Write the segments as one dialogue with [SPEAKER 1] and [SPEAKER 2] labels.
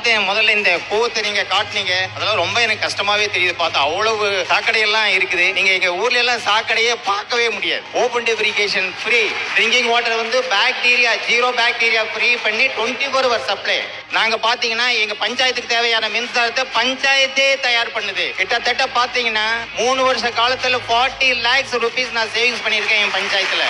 [SPEAKER 1] பார்த்தேன் முதல்ல இந்த கூவத்தை நீங்க காட்டுனீங்க, அதெல்லாம் ரொம்ப எனக்கு கஷ்டமாவே தெரியுது. பார்த்தா அவ்வளவு சாக்கடையெல்லாம் இருக்குது. நீங்க எங்க ஊர்ல எல்லாம் சாக்கடையே பார்க்கவே முடியாது. Open defecation free, drinking water வந்து பாக்டீரியா ஜீரோ பாக்டீரியா ஃப்ரீ பண்ணி 24 hours சப்ளை. நாங்க பாத்தீங்கன்னா எங்க பஞ்சாயத்துக்கு தேவையான மின்சாரத்தை பஞ்சாயத்தே தயார் பண்ணுது. கிட்டத்தட்ட பாத்தீங்கன்னா 3 வருஷ காலத்துல 40 lakhs rupees நான் சேவிங்ஸ் பண்ணியிருக்கேன் என் பஞ்சாயத்துல.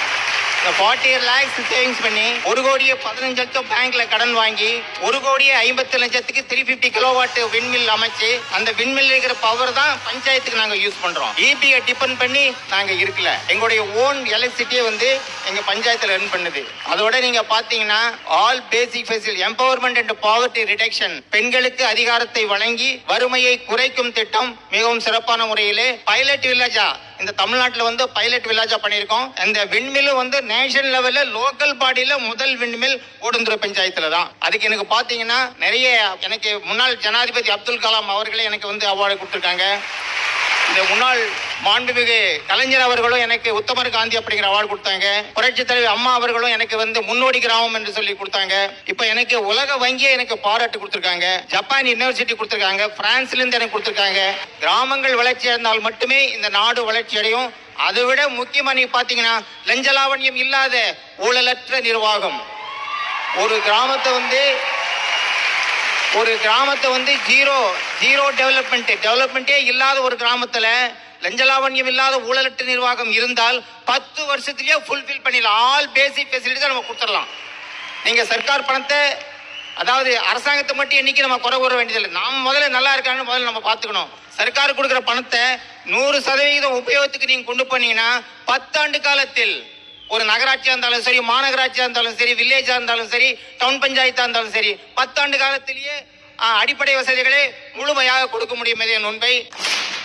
[SPEAKER 1] 40 lakhs சேவிங்ஸ் பண்ணி 1,15 லட்சம் பேங்க்ல கடன் வாங்கி 1,50 லட்சத்துக்கு 350 கிலோவாட் விண்மில் அமைச்சு அந்த விண்மில் இருக்கிற பவர் தான் பஞ்சாயத்துக்கு நாங்க யூஸ் பண்றோம். இபியை டிபெண்ட் பண்ணி நாங்க இருக்கல. எங்களுடைய ஓன் எலக்ட்ரிசிட்டியை வந்து எங்க பஞ்சாயத்துல ரன் பண்ணுது. அதோட நீங்க பாத்தீங்கன்னா all basic facility empowerment and poverty reduction, பெண்களுக்கு அதிகாரத்தை வழங்கி வறுமையை குறைக்கும் திட்டம் மிகவும் சிறப்பான முறையிலே பைலட் வில்லேஜா இந்த தமிழ்நாட்டில் வந்து பைலட் வில்லேஜா பண்ணியிருக்கோம். இந்த விண்மில் வந்து நேஷனல் லெவல்ல லோக்கல் பாடியில முதல் விண்மில் ஓடுந்துறை பஞ்சாயத்துல தான். அதுக்கு எனக்கு பாத்தீங்கன்னா நிறைய எனக்கு முன்னாள் ஜனாதிபதி அப்துல் கலாம் அவர்களே எனக்கு வந்து அவார்டு கொடுத்துருக்காங்க. இந்த முன்னாள் மாண்புமிகு கலைஞர் அவர்களும் எனக்கு உத்தமர் காந்தி அப்படிங்கிற அவார்டு கொடுத்தாங்க. புரட்சி தலைவர் அம்மா அவர்களும் எனக்கு வந்து முன்னோடி கிராமம் என்று சொல்லி கொடுத்தாங்க. இப்ப எனக்கு உலக வங்கியை எனக்கு பாராட்டு கொடுத்திருக்காங்க, ஜப்பான் யூனிவர்சிட்டி கொடுத்திருக்காங்க, பிரான்ஸ்ல இருந்து எனக்கு கொடுத்திருக்காங்க. கிராமங்கள் வளர்ச்சி அடைந்தால் மட்டுமே இந்த நாடு வளர்ச்சி அடையும். அதை விட முக்கியமா நீங்க பாத்தீங்கன்னா லஞ்சலாவண்யம் இல்லாத ஊழலற்ற நிர்வாகம். ஒரு கிராமத்தை வந்து ஜீரோ டெவலப்மெண்டே இல்லாத ஒரு கிராமத்துல லஞ்சலாவண்யம் இல்லாத ஊழலற்ற நிர்வாகம் இருந்தால் 10 வருஷத்திலேயே ஃபுல்ஃபில் பண்ணிடலாம். ஆல் பேசிக் ஃபெசிலிட்டி நம்ம கொடுத்துடலாம். நீங்க சர்க்கார் பணத்தை, அதாவது அரசாங்கத்தை மட்டும் என்னைக்கு நம்ம குறை கூற வேண்டியதில்லை. நாம் முதல்ல நல்லா இருக்கான்னு முதல்ல நம்ம பார்த்துக்கணும். சர்க்கார் கொடுக்குற பணத்தை 100% உபயோகத்துக்கு நீங்க கொண்டு போனீங்கன்னா 10 ஆண்டு காலத்தில் ஒரு நகராட்சியா இருந்தாலும் சரி, மாநகராட்சியா இருந்தாலும் சரி, வில்லேஜா இருந்தாலும் சரி, டவுன் பஞ்சாயத்தா இருந்தாலும் சரி, 10 ஆண்டு காலத்திலேயே அடிப்படை வசதிகளை முழுமையாக கொடுக்க முடியும். உண்மை.